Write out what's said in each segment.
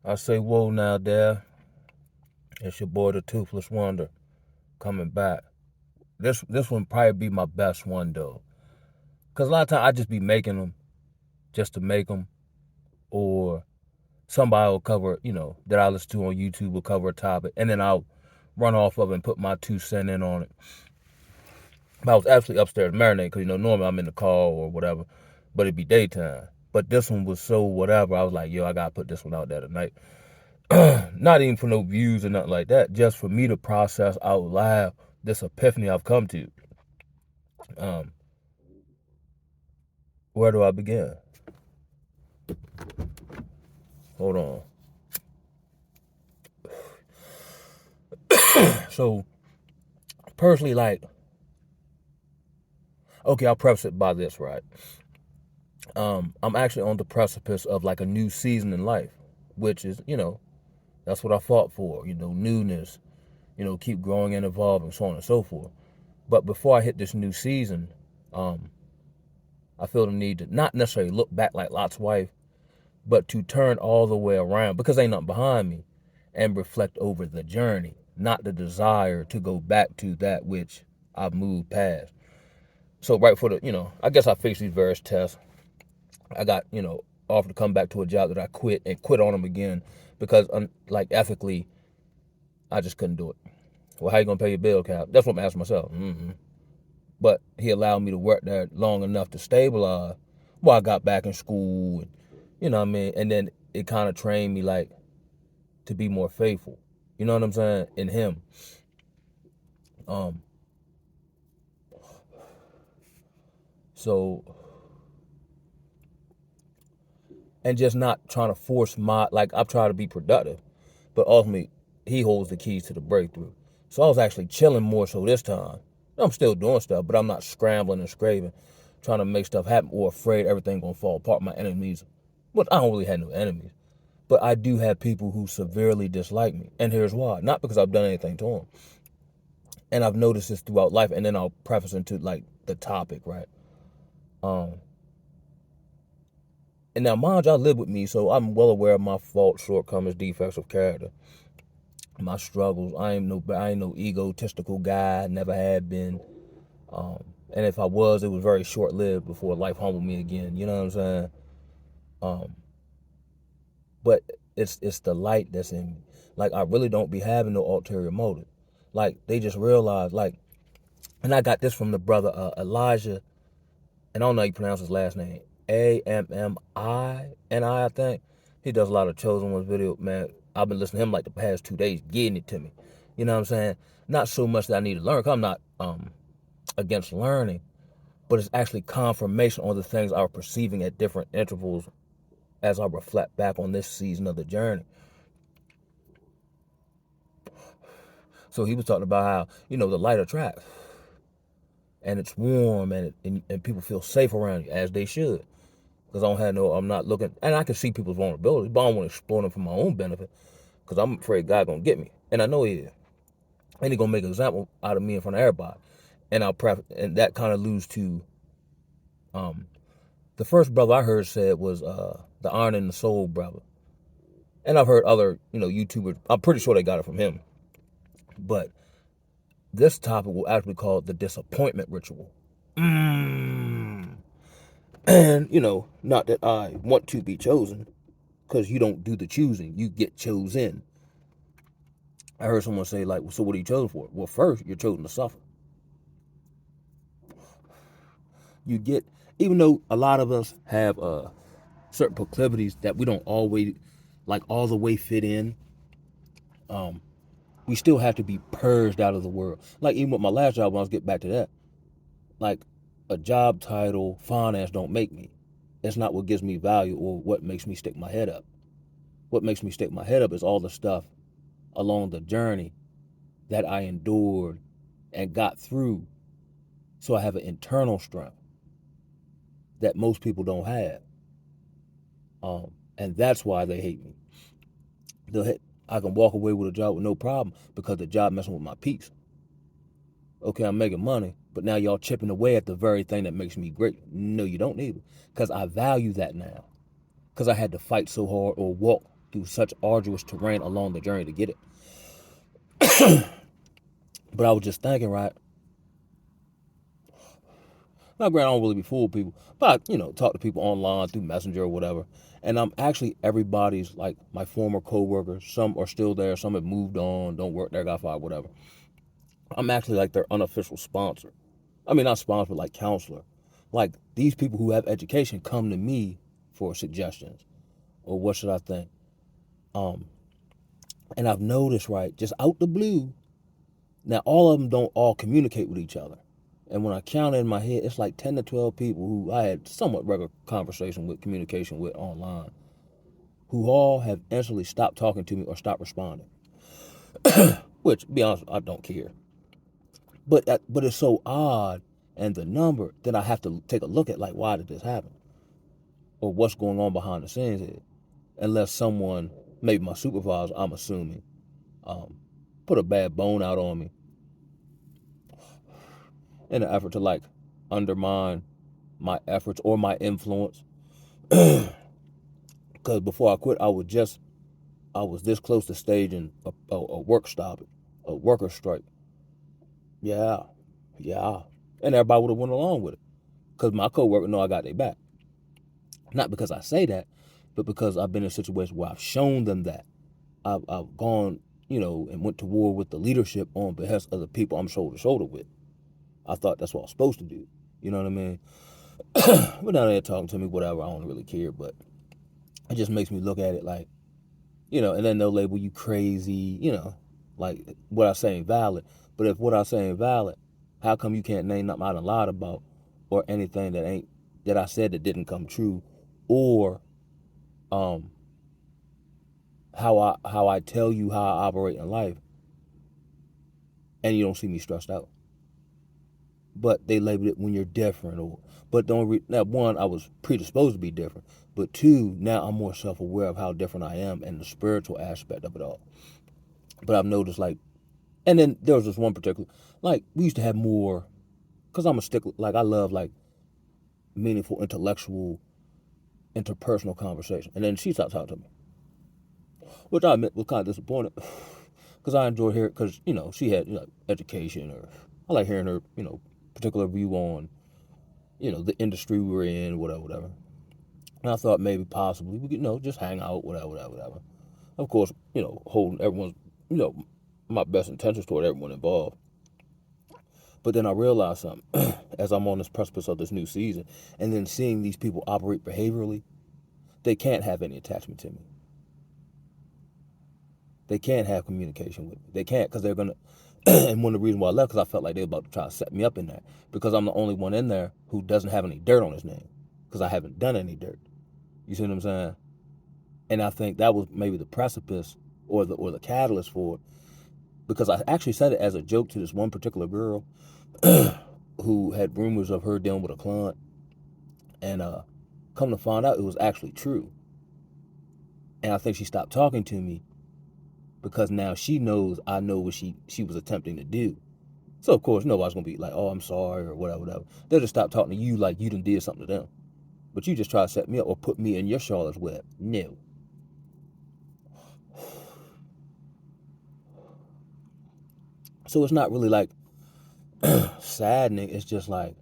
I say, whoa now, there. It's your boy, the Toothless Wonder, coming back. This one probably be my best one though, cause a lot of times I just be making them just to make them, or somebody will cover, that I listen to on YouTube will cover a topic, and then I'll run off of it and put my 2 cents in on it. But I was actually upstairs marinating, cause normally I'm in the car or whatever, but it'd be daytime. But this one was so whatever. I was like, yo, I gotta put this one out there tonight. Not even for no views or nothing like that, just for me to process out loud this epiphany I've come to. Um, where do I begin? Hold on. So, personally, like, okay, I'll preface it by this, right? I'm actually on the precipice of like a new season in life, which is, that's what I fought for, newness, keep growing and evolving, so on and so forth. But before I hit this new season, um, I feel the need to not necessarily look back like Lot's wife, but to turn all the way around because ain't nothing behind me and reflect over the journey, not the desire to go back to that which I've moved past. So right for I guess I faced these various tests. I got, offered to come back to a job that I quit and quit on them again because like ethically, I just couldn't do it. Well, how you gonna pay your bill, Cap? That's what I'm asking myself. But he allowed me to work there long enough to stabilize. Well, I got back in school, and, what I mean? And then it kind of trained me like to be more faithful. You know what I'm saying? In him. Um. So, and just not trying to force like I'm trying to be productive, but ultimately he holds the keys to the breakthrough. So I was actually chilling more so this time. I'm still doing stuff, but I'm not scrambling and scraping, trying to make stuff happen or afraid everything gonna fall apart. My enemies, well, I don't really have no enemies, but I do have people who severely dislike me, and here's why: not because I've done anything to them. And I've noticed this throughout life, and then I'll preface into like the topic, right? Um, and now, mind you, I live with me, so I'm well aware of my faults, shortcomings, defects of character, my struggles. I ain't no egotistical guy. Never had been. And if I was, it was very short lived before life humbled me again. You know what I'm saying? Um, but it's the light that's in me. Like I really don't be having no ulterior motive. Like they just realize, like, and I got this from the brother Elijah, and I don't know how you pronounce his last name. Ammini, I think. He does a lot of Chosen Ones video, man. I've been listening to him like the past 2 days, getting it to me. You know what I'm saying? Not so much that I need to learn, 'cause I'm not against learning, but it's actually confirmation on the things I was perceiving at different intervals as I reflect back on this season of the journey. So he was talking about how, the light attracts, and it's warm, and people feel safe around you, as they should. Because I'm not looking, and I can see people's vulnerabilities, but I don't want to explore them for my own benefit, because I'm afraid God gonna get me, and I know He is, and He gonna make an example out of me in front of everybody, and that kind of alludes to, the first brother I heard said was the Iron and the Soul brother, and I've heard other YouTubers. I'm pretty sure they got it from him, but this topic will actually be called the disappointment ritual. And not that I want to be chosen, because you don't do the choosing, you get chosen. I heard someone say, like, so what are you chosen for? Well, first, you're chosen to suffer. You get, even though a lot of us have certain proclivities that we don't always, like, all the way fit in, we still have to be purged out of the world. Like, even with my last job, when I was getting back to that, like, a job title, finance don't make me. That's not what gives me value or what makes me stick my head up. What makes me stick my head up is all the stuff along the journey that I endured and got through. So I have an internal strength that most people don't have. And that's why they hate me. I can walk away with a job with no problem because the job messing with my peace. Okay, I'm making money, but now y'all chipping away at the very thing that makes me great. No, you don't need it. Because I value that now. Because I had to fight so hard or walk through such arduous terrain along the journey to get it. But I was just thinking, right? Now, granted, I don't really be fooled people, but I, talk to people online through Messenger or whatever. And I'm actually everybody's, like, my former coworkers. Some are still there, some have moved on, don't work there, got fired, whatever. I'm actually like their unofficial sponsor. I mean, not sponsor, but like counselor. Like, these people who have education come to me for suggestions or what should I think. Um, and I've noticed, right, just out the blue, now all of them don't all communicate with each other. And when I count it in my head, it's like 10 to 12 people who I had somewhat regular conversation with, communication with online, who all have instantly stopped talking to me or stopped responding. Which, to be honest, I don't care. But it's so odd, and the number, that I have to take a look at, like, why did this happen? Or what's going on behind the scenes here. Unless someone, maybe my supervisor, I'm assuming, put a bad bone out on me in an effort to, like, undermine my efforts or my influence. Because before I quit, I was this close to staging a work stoppage, a worker strike. Yeah, yeah. And everybody would have went along with it. Because my coworker know I got their back. Not because I say that, but because I've been in a situation where I've shown them that. I've gone, and went to war with the leadership on behest of the people I'm shoulder to shoulder with. I thought that's what I was supposed to do. You know what I mean? But now they're talking to me, whatever. I don't really care, but it just makes me look at it like, and then they'll label you crazy, like what I say ain't valid. But if what I say ain't valid, how come you can't name nothing I done lied about or anything that I said that didn't come true, or um how I tell you how I operate in life, and you don't see me stressed out. But they labeled it when you're different, but now, one, I was predisposed to be different, but two, now I'm more self-aware of how different I am and the spiritual aspect of it all. But I've noticed, like, and then there was this one particular, like, we used to have more, because I'm a stickler, like, I love, like, meaningful, intellectual, interpersonal conversation. And then she stopped talking to me, which I admit was kind of disappointed, because I enjoy hearing, because, she had, education, or I like hearing her, particular view on, the industry we were in, whatever. And I thought maybe possibly we could, just hang out, whatever. Of course, holding everyone's, my best intentions toward everyone involved. But then I realized something as I'm on this precipice of this new season, and then seeing these people operate behaviorally, they can't have any attachment to me. They can't have communication with me. They can't, because they're going to, and one of the reasons why I left, because I felt like they were about to try to set me up in that, because I'm the only one in there who doesn't have any dirt on his name, because I haven't done any dirt. You see what I'm saying? And I think that was maybe the precipice or the catalyst for it, because I actually said it as a joke to this one particular girl who had rumors of her dealing with a client, and come to find out it was actually true. And I think she stopped talking to me because now she knows I know what she was attempting to do. So of course nobody's gonna be like, oh, I'm sorry, or whatever. They'll just stop talking to you like you done did something to them. But you just try to set me up or put me in your Charlotte's web. No. So it's not really like saddening. It's just like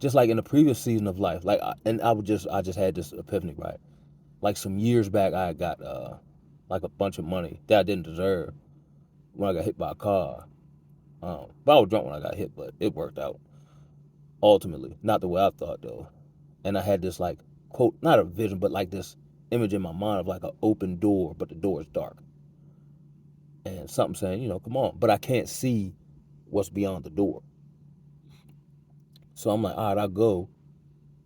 in the previous season of life. Like, I just had this epiphany, right? Like some years back, I got like a bunch of money that I didn't deserve when I got hit by a car. But I was drunk when I got hit, but it worked out. Ultimately, not the way I thought though. And I had this, like, quote, not a vision, but like this image in my mind of like an open door, but the door is dark. And something saying, come on. But I can't see what's beyond the door. So I'm like, all right, I'll go.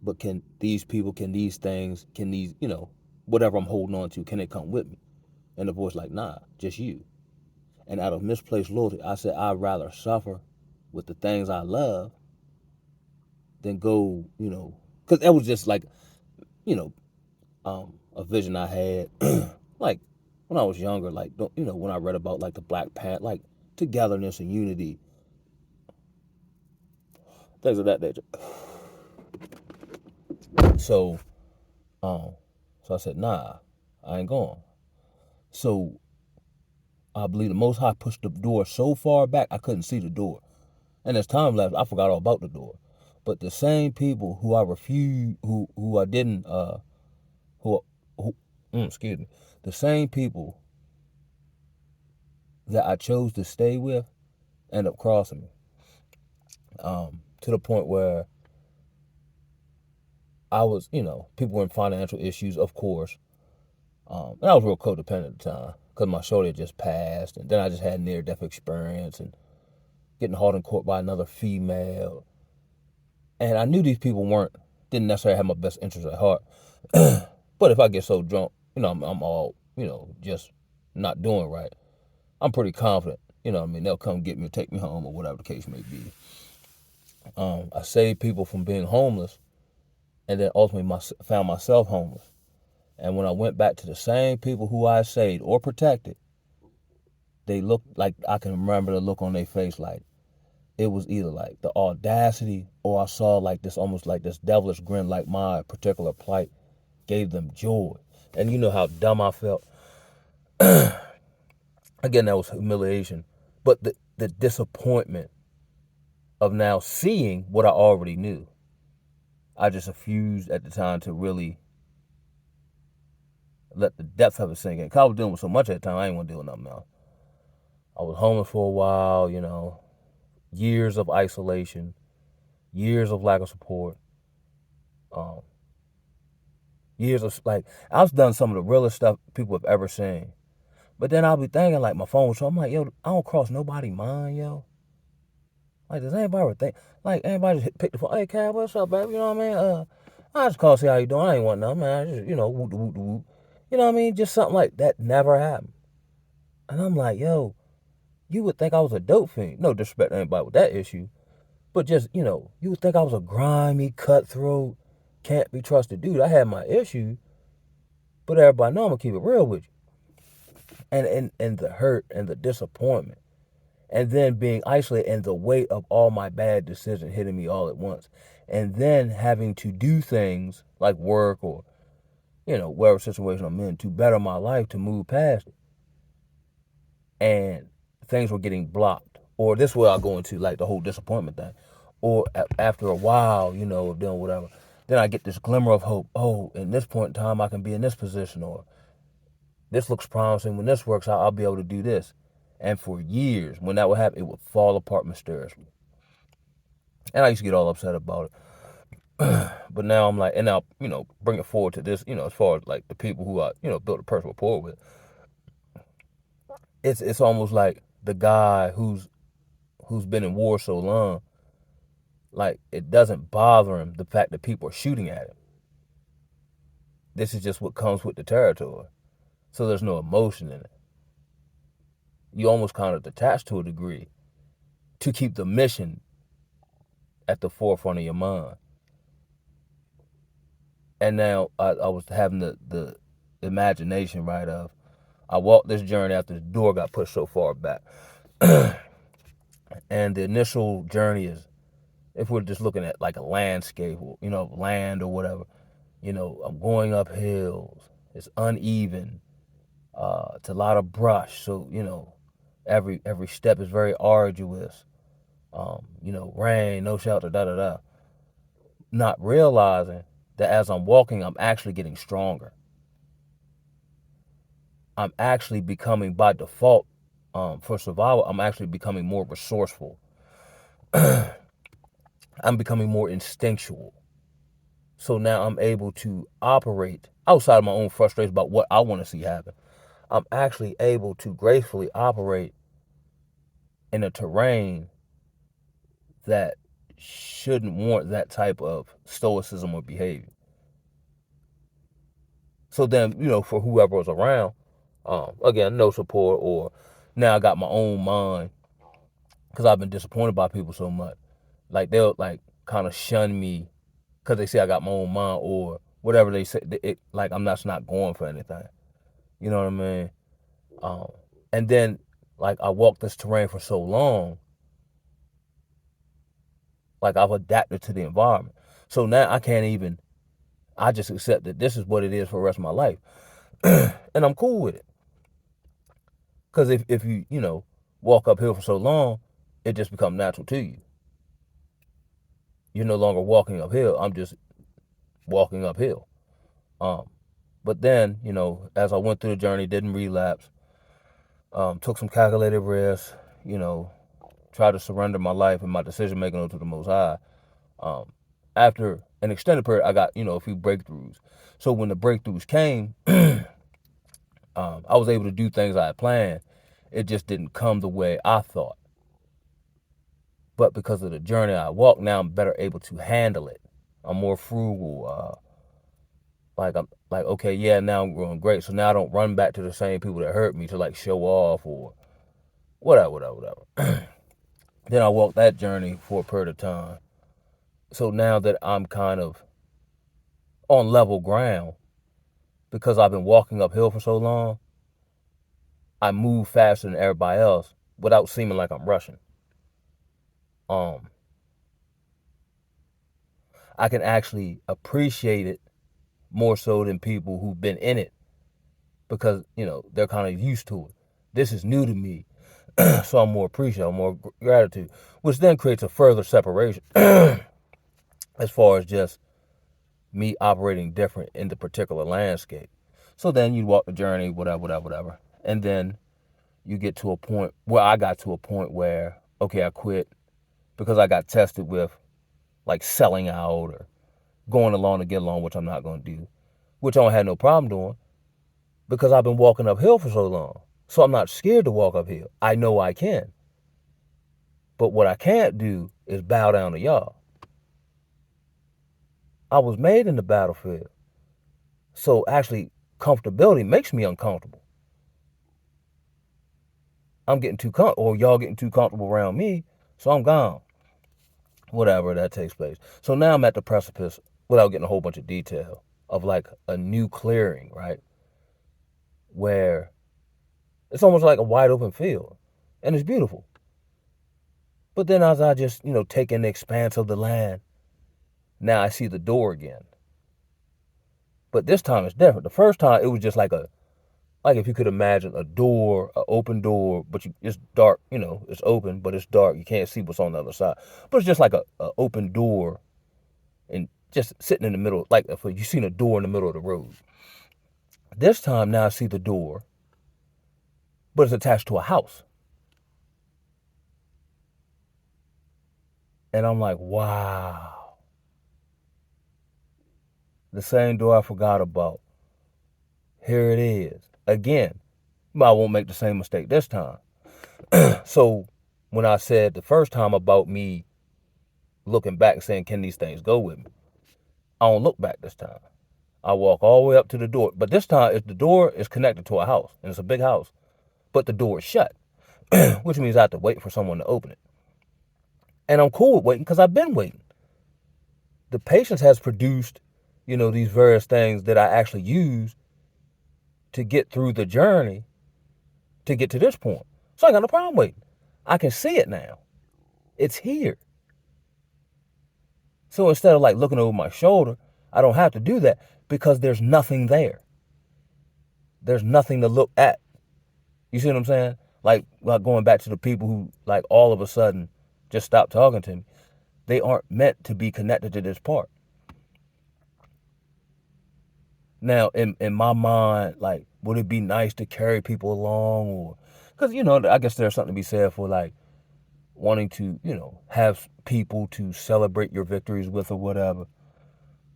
But can these people, can these things, can these, whatever I'm holding on to, can they come with me? And the voice like, nah, just you. And out of misplaced loyalty, I said, I'd rather suffer with the things I love than go, because that was just like, you know, a vision I had, like when I was younger, like, when I read about like the Black Panther, like togetherness and unity, things of that nature. So, so I said, nah, I ain't going. So I believe the Most High pushed the door so far back I couldn't see the door. And as time lapsed, I forgot all about the door. But the same people who I refused, who I didn't, who, who excuse me, the same people that I chose to stay with end up crossing me. To the point where I was, people were in financial issues, of course. And I was real codependent at the time because my shoulder had just passed, and then I just had near-death experience and getting hauled in court by another female. And I knew these people didn't necessarily have my best interests at heart. But if I get so drunk, I'm all, just not doing right, I'm pretty confident, they'll come get me or take me home or whatever the case may be. I saved people from being homeless and then ultimately found myself homeless. And when I went back to the same people who I saved or protected, they looked like, I can remember the look on their face, like it was either like the audacity, or I saw like this, almost like this devilish grin, like my particular plight gave them joy. And you know how dumb I felt. Again, that was humiliation. But the disappointment of now seeing what I already knew, I just refused at the time to really let the depth of it sink in. Cause I was dealing with so much at the time, I ain't want to deal with nothing else. I was homeless for a while, years of isolation, years of lack of support, years of, like, I've done some of the realest stuff people have ever seen. But then I'll be thinking, like, my phone was, so I'm like, yo, I don't cross nobody's mind, yo. Like, does anybody ever think, like, anybody just pick the phone, hey, Cal, what's up, baby? You know what I mean? I just call, see how you doing. I ain't want nothing, man. I just, whoop, whoop, whoop. You know what I mean? Just something like that never happened. And I'm like, yo, you would think I was a dope fiend. No disrespect to anybody with that issue. But just, you would think I was a grimy, cutthroat, can't be trusted dude. I had my issue, but everybody know I'm going to keep it real with you. And the hurt and the disappointment, and then being isolated and the weight of all my bad decisions hitting me all at once, and then having to do things like work or, whatever situation I'm in to better my life, to move past it. And things were getting blocked. Or this is where I go into like the whole disappointment thing. Or after a while, of doing whatever, then I get this glimmer of hope. Oh, in this point in time, I can be in this position, or this looks promising. When this works out, I'll be able to do this. And for years, when that would happen, it would fall apart mysteriously. And I used to get all upset about it. But now I'm like, and now, bring it forward to this, as far as like the people who I, built a personal rapport with. It's almost like the guy who's been in war so long, like it doesn't bother him the fact that people are shooting at him. This is just what comes with the territory. So there's no emotion in it. You almost kind of detach to a degree to keep the mission at the forefront of your mind. And now I was having the imagination, right, of I walked this journey after the door got pushed so far back. And the initial journey is, if we're just looking at like a landscape, land or whatever, I'm going up hills. It's uneven. It's a lot of brush. So, every step is very arduous. Rain, no shelter, da da da. Not realizing that as I'm walking, I'm actually getting stronger. I'm actually becoming, by default, for survival, I'm actually becoming more resourceful. I'm becoming more instinctual. So now I'm able to operate outside of my own frustration about what I want to see happen. I'm actually able to gracefully operate in a terrain that shouldn't warrant that type of stoicism or behavior. So then, for whoever was around, again, no support, or now I got my own mind because I've been disappointed by people so much. Like they'll like kind of shun me because they say I got my own mind, or whatever they say. Like I'm not going for anything. You know what I mean? And then like I walked this terrain for so long, like I've adapted to the environment. So now I just accept that this is what it is for the rest of my life. And I'm cool with it. Because if you, walk uphill for so long, it just becomes natural to you. You're no longer walking uphill. I'm just walking uphill. Um, but then, as I went through the journey, didn't relapse, took some calculated risks, you know, tried to surrender my life and my decision making over to the Most High. Um, After an extended period, I got, a few breakthroughs. So when the breakthroughs came, I was able to do things I had planned. It just didn't come the way I thought. But because of the journey I walked, now I'm better able to handle it. I'm more frugal. I'm like, okay, yeah, now I'm growing great. So now I don't run back to the same people that hurt me to like show off or whatever. Then I walked that journey for a period of time. So now that I'm kind of on level ground, because I've been walking uphill for so long, I move faster than everybody else without seeming like I'm rushing. Um, I can actually appreciate it more so than people who've been in it because, they're kind of used to it. This is new to me. So I'm more appreciative, more gratitude, which then creates a further separation as far as just me operating different in the particular landscape. So then you walk the journey, whatever. And then you get to a point where I got to a point where, okay, I quit because I got tested with like selling out or going along to get along, which I'm not going to do, which I don't have no problem doing because I've been walking uphill for so long. So I'm not scared to walk uphill. I know I can. But what I can't do is bow down to y'all. I was made in the battlefield. So actually, comfortability makes me uncomfortable. I'm getting too comfortable, or y'all getting too comfortable around me, so I'm gone. Whatever that takes place. So now I'm at the precipice, without getting a whole bunch of detail, of like a new clearing, right? Where it's almost like a wide open field, and it's beautiful. But then as I just, take in the expanse of the land, now I see the door again. But this time it's different. The first time it was just like if you could imagine a door, an open door, but it's dark, it's open, but it's dark. You can't see what's on the other side. But it's just like a open door and just sitting in the middle, like if you've seen a door in the middle of the road. This time now I see the door, but it's attached to a house. And I'm like, wow. The same door I forgot about. Here it is. Again, I won't make the same mistake this time. So when I said the first time about me looking back and saying, can these things go with me? I don't look back this time. I walk all the way up to the door. But this time, the door is connected to a house, and it's a big house. But the door is shut, which means I have to wait for someone to open it. And I'm cool with waiting because I've been waiting. The patience has produced, these various things that I actually use to get through the journey to get to this point. So I ain't got no problem waiting. I can see it now. It's here. So instead of like looking over my shoulder, I don't have to do that because there's nothing there. There's nothing to look at. You see what I'm saying? Like going back to the people who like all of a sudden just stopped talking to me. They aren't meant to be connected to this part. Now, in my mind, like, would it be nice to carry people along? Or, because, I guess there's something to be said for like wanting to, have people to celebrate your victories with or whatever.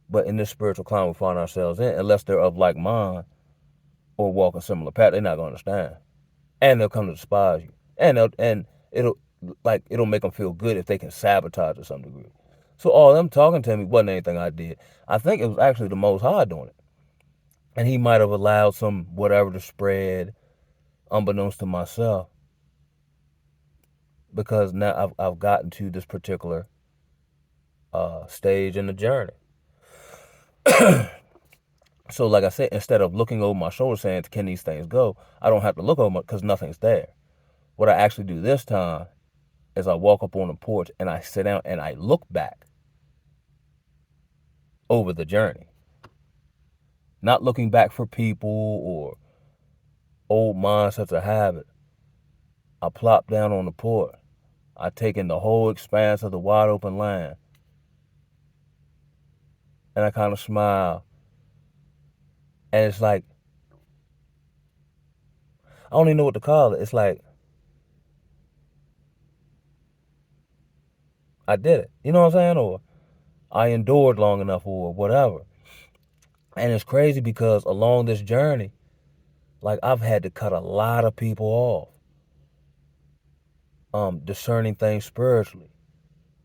But in this spiritual climate we find ourselves in, unless they're of like mind or walk a similar path, they're not going to understand. And they'll come to despise you. And it'll make them feel good if they can sabotage to some degree. So all them talking to me wasn't anything I did. I think it was actually the Most High doing it. And he might have allowed some whatever to spread unbeknownst to myself. Because now I've gotten to this particular stage in the journey. So like I said, instead of looking over my shoulder saying, can these things go? I don't have to look over because nothing's there. What I actually do this time is I walk up on the porch and I sit down and I look back over the journey. Not looking back for people or old mindsets or habits, I plop down on the porch. I take in the whole expanse of the wide open land. And I kind of smile. And it's like, I don't even know what to call it. It's like, I did it. You know what I'm saying? Or I endured long enough or whatever. And it's crazy because along this journey, like I've had to cut a lot of people off. Discerning things spiritually.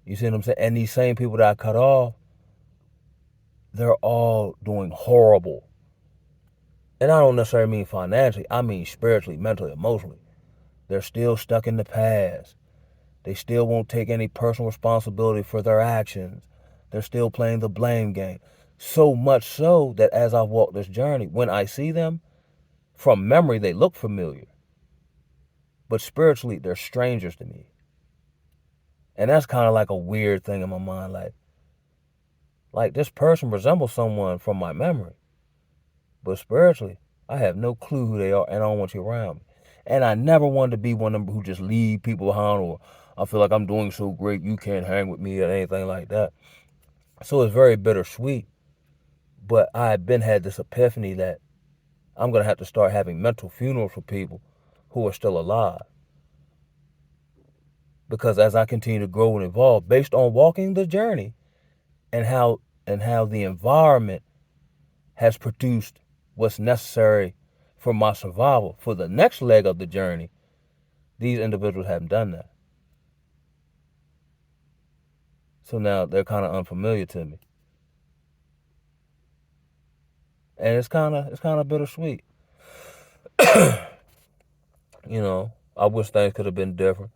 You see what I'm saying? And these same people that I cut off, they're all doing horrible. And I don't necessarily mean financially. I mean spiritually, mentally, emotionally. They're still stuck in the past. They still won't take any personal responsibility for their actions. They're still playing the blame game. So much so that as I've walked this journey, when I see them, from memory, they look familiar. But spiritually, they're strangers to me. And that's kind of like a weird thing in my mind. Like this person resembles someone from my memory. But spiritually, I have no clue who they are, and I don't want you around me. And I never wanted to be one of them who just leave people behind, or I feel like I'm doing so great, you can't hang with me, or anything like that. So it's very bittersweet. But I had had this epiphany that I'm going to have to start having mental funerals for people who are still alive. Because as I continue to grow and evolve, based on walking the journey and how the environment has produced what's necessary for my survival for the next leg of the journey, these individuals haven't done that. So now they're kind of unfamiliar to me. And it's kind of bittersweet. You know, I wish things could have been different.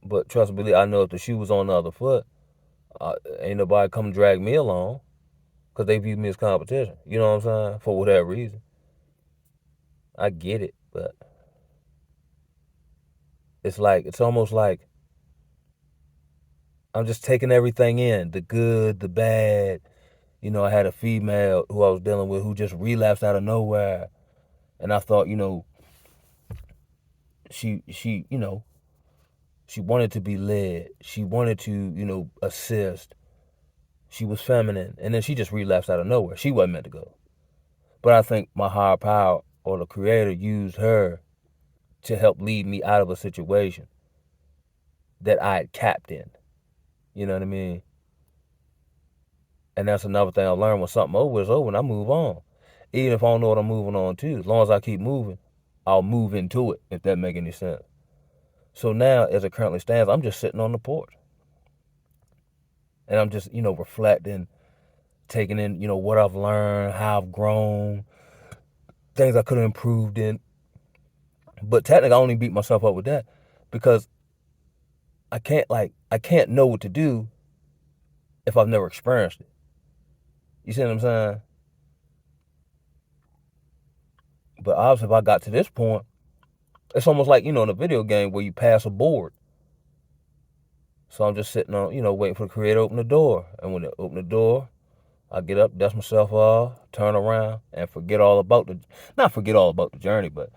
But trust me, I know if the shoe was on the other foot, ain't nobody come drag me along because they view me as competition. You know what I'm saying? For whatever reason. I get it, but it's almost like I'm just taking everything in, the good, the bad. You know, I had a female who I was dealing with who just relapsed out of nowhere. And I thought, she wanted to be led. She wanted to, assist. She was feminine. And then she just relapsed out of nowhere. She wasn't meant to go. But I think my higher power or the creator used her to help lead me out of a situation that I had capped in. You know what I mean? And that's another thing I learned: when something over is over, and I move on. Even if I don't know what I'm moving on to, as long as I keep moving, I'll move into it, if that make any sense. So now, as it currently stands, I'm just sitting on the porch. And I'm just, reflecting, taking in, what I've learned, how I've grown, things I could have improved in. But technically, I only beat myself up with that because I can't know what to do if I've never experienced it. You see what I'm saying? But obviously, if I got to this point, it's almost like, in a video game where you pass a board. So I'm just sitting on, waiting for the creator to open the door. And when they open the door, I get up, dust myself off, turn around, and not forget all about the journey, but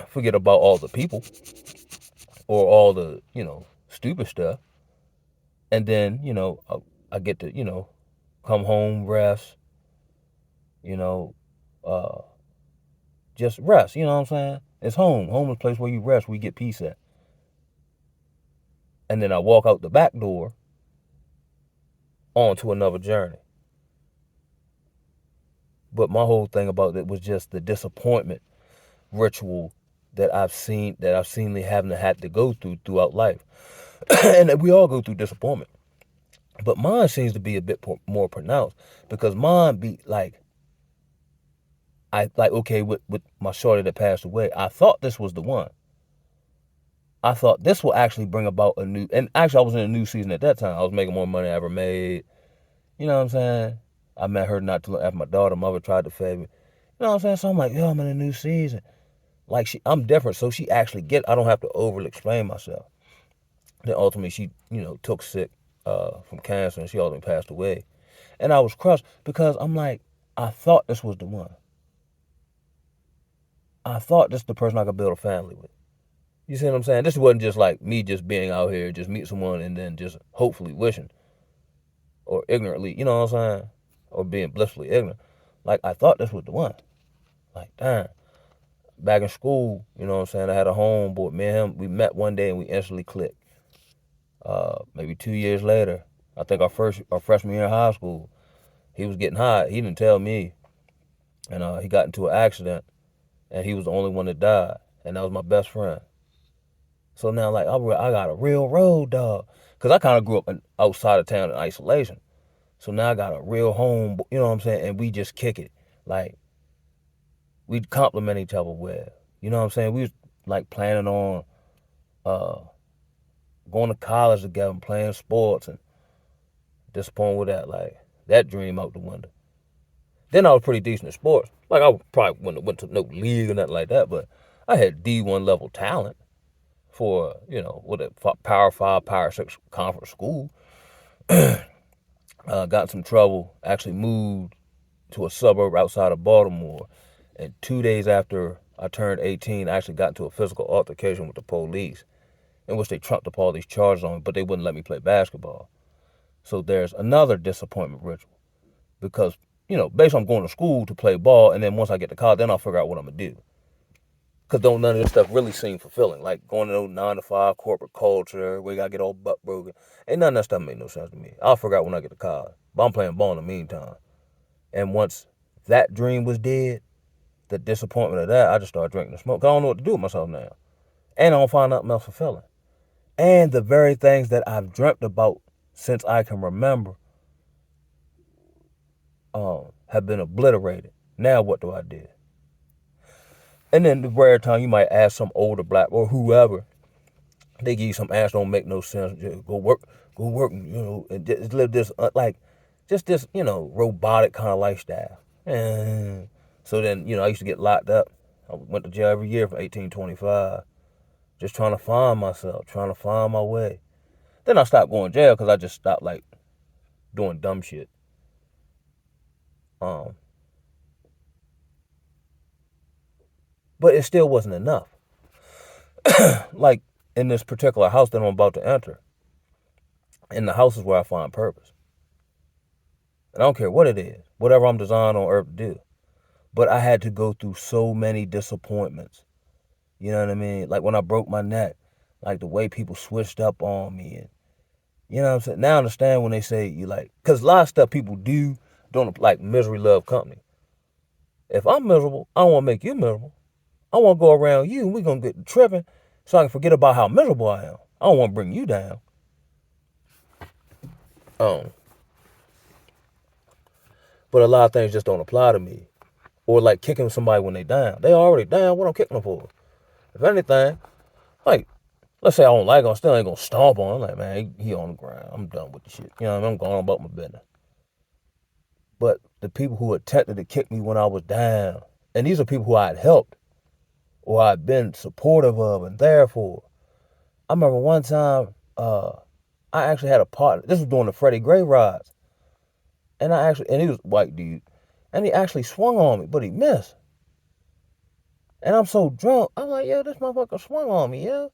forget about all the people or all the, stupid stuff. And then, I get to, come home, rest, you know, uh, just rest, you know what I'm saying? It's home. Home is a place where you rest, where you get peace at. And then I walk out the back door onto another journey. But my whole thing about it was just the disappointment ritual that I've seen having to have to go through throughout life. And we all go through disappointment. But mine seems to be a bit more pronounced because mine be like, okay, with my shorty that passed away, I thought this was the one. I thought this will actually bring about and actually I was in a new season at that time. I was making more money I ever made. You know what I'm saying? I met her not too long after my daughter mother tried to fade me. You know what I'm saying? So I'm like, yo, I'm in a new season. Like I'm different, so she actually I don't have to overly explain myself. Then ultimately she, took sick from cancer and she ultimately passed away. And I was crushed because I'm like, I thought this was the one. I thought this is the person I could build a family with. You see what I'm saying? This wasn't just like me just being out here, just meet someone and then just hopefully wishing or ignorantly, you know what I'm saying? Or being blissfully ignorant. Like, I thought this was the one. Like, damn. Back in school, you know what I'm saying? I had a homeboy. Me and him, we met one day and we instantly clicked. Maybe 2 years later, I think our freshman year in high school, he was getting high. He didn't tell me. And he got into an accident and he was the only one that died. And that was my best friend. So now, like, I got a real road dog. Because I kind of grew up outside of town in isolation. So now I got a real home, you know what I'm saying? And we just kick it. Like, we'd compliment each other well. You know what I'm saying? We was, like, planning on uh, going to college together and playing sports and disappointed with that. Like, that dream out the window. Then I was pretty decent at sports. Like, I probably wouldn't have went to no league or nothing like that, but I had D1 level talent for, what a Power 5, Power 6 conference school. Got in some trouble, actually moved to a suburb outside of Baltimore. And 2 days after I turned 18, I actually got into a physical altercation with the police in which they trumped up all these charges on me, but they wouldn't let me play basketball. So there's another disappointment ritual because, basically I'm going to school to play ball, and then once I get to college, then I'll figure out what I'm going to do. Because don't none of this stuff really seem fulfilling. Like going to no 9 to 5 corporate culture where you got to get all butt broken. Ain't none of that stuff make no sense to me. I'll figure out when I get to college. But I'm playing ball in the meantime. And once that dream was dead, the disappointment of that, I just started drinking and smoking. 'Cause I don't know what to do with myself now. And I don't find nothing else fulfilling. And the very things that I've dreamt about since I can remember have been obliterated. Now what do I do? And then the rare time you might ask some older black or whoever, they give you some answer don't make no sense. Just go work, and just live this just this, robotic kind of lifestyle. And so then, I used to get locked up. I went to jail every year from 18 to 25, just trying to find myself, trying to find my way. Then I stopped going to jail because I just stopped like doing dumb shit. But it still wasn't enough. Like in this particular house that I'm about to enter, in the house is where I find purpose. And I don't care what it is, whatever I'm designed on earth to do. But I had to go through so many disappointments. You know what I mean? Like when I broke my neck, like the way people switched up on me. And you know what I'm saying? Now I understand when they say you like, because a lot of stuff people do don't like misery love company. If I'm miserable, I don't want to make you miserable. I want to go around you and we're going to get tripping so I can forget about how miserable I am. I don't want to bring you down. But a lot of things just don't apply to me. Or like kicking somebody when they down. They already down, what I'm kicking them for? If anything, like, let's say I don't like him, I still ain't going to stomp on him. Like, man, he on the ground. I'm done with the shit. You know what I mean? I'm going about my business. But the people who attempted to kick me when I was down, and these are people who I had helped, or I've been supportive of and there for. I remember one time, I actually had a partner. This was during the Freddie Gray rides. And he was a white dude. And he actually swung on me, but he missed. And I'm so drunk, I'm like, yo, this motherfucker swung on me, yo.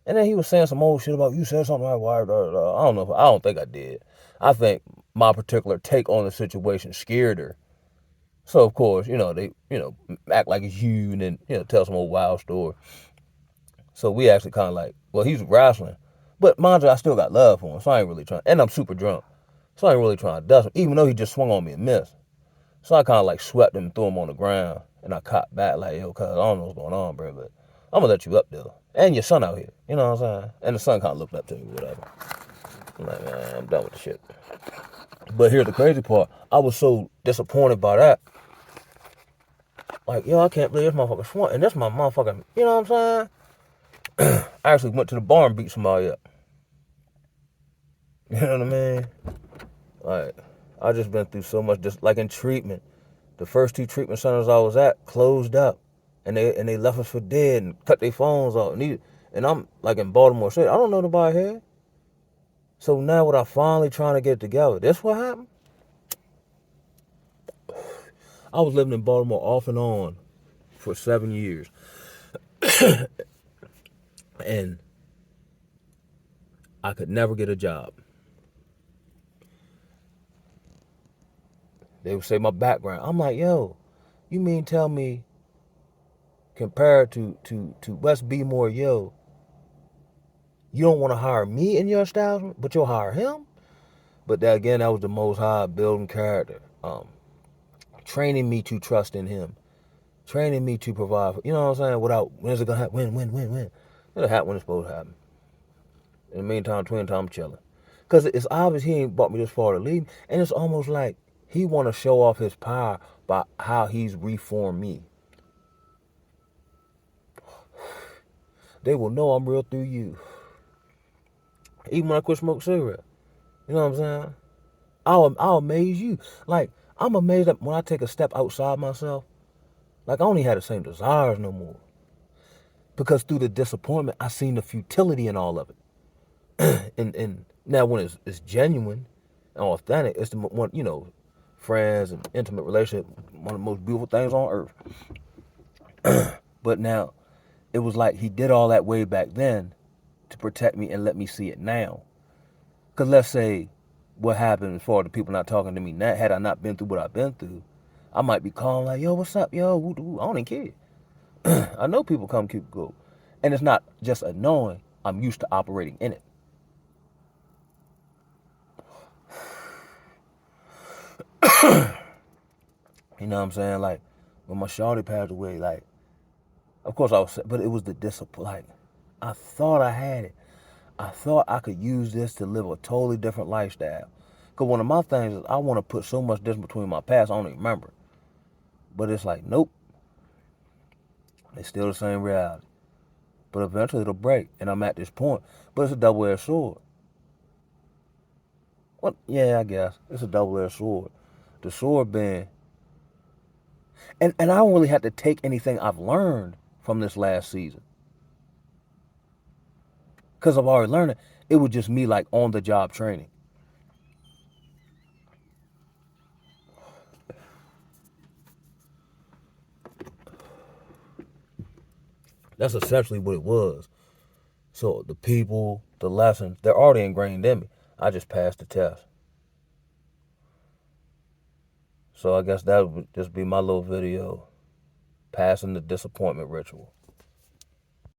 And then he was saying some old shit about, you said something like, I don't know, I don't think I did. I think my particular take on the situation scared her. So of course, they, act like it's you and then, tell some old wild story. So we actually kind of like, well, he's wrestling. But mind you, I still got love for him, so I ain't really trying. And I'm super drunk. So I ain't really trying to dust him, even though he just swung on me and missed. So I kind of like swept him and threw him on the ground. And I caught back like, yo, cuz I don't know what's going on, bro, but I'm going to let you up though. And your son out here, you know what I'm saying? And the son kind of looked up to me, whatever. I'm like, man, I'm done with the shit. But here's the crazy part. I was so disappointed by that. Like, yo, I can't believe this motherfucker swung. And that's my motherfucking, you know what I'm saying? I actually went to the bar and beat somebody up. You know what I mean? Like, I just been through so much, just like in treatment. The first 2 treatment centers I was at closed up. And they left us for dead and cut their phones off. And I'm like in Baltimore City. I don't know nobody here. So now when I finally trying to get it together, this what happened? I was living in Baltimore off and on for 7 years. And I could never get a job. They would say my background. I'm like, yo, you mean tell me compared to West B More, yo, you don't want to hire me in your establishment, but you'll hire him? But that again, that was the Most High building character, training me to trust in Him, training me to provide. You know what I'm saying? Without when's it gonna happen? When? It'll happen when it's supposed to happen. In the meantime, twin time, I'm chilling, cause it's obvious He ain't brought me this far to leave, and it's almost like He want to show off His power by how He's reformed me. They will know I'm real through you. Even when I quit smoking cigarettes. You know what I'm saying? I'll amaze you. Like, I'm amazed that when I take a step outside myself, like I don't even have the same desires no more. Because through the disappointment, I seen the futility in all of it. and now when it's genuine and authentic, it's the one, friends and intimate relationship, one of the most beautiful things on earth. But now, it was like He did all that way back then to protect me and let me see it now. Because let's say what happened for the people not talking to me now, had I not been through what I've been through, I might be calling like, yo, what's up, yo? I don't even care. I know people come, keep go. And it's not just annoying. I'm used to operating in it. You know what I'm saying? Like, when my shawty passed away, like, of course I was, but it was the discipline. Like, I thought I had it. I thought I could use this to live a totally different lifestyle. Because one of my things is I want to put so much distance between my past, I don't even remember. But it's like, nope. It's still the same reality. But eventually it'll break, and I'm at this point. But it's a double-edged sword. Well, yeah, I guess. It's a double-edged sword. The sword being... And I don't really have to take anything I've learned from this last season. Because I've already learned it. It was just me, like, on-the-job training. That's essentially what it was. So the people, the lessons, they're already ingrained in me. I just passed the test. So I guess that would just be my little video, passing the disappointment ritual.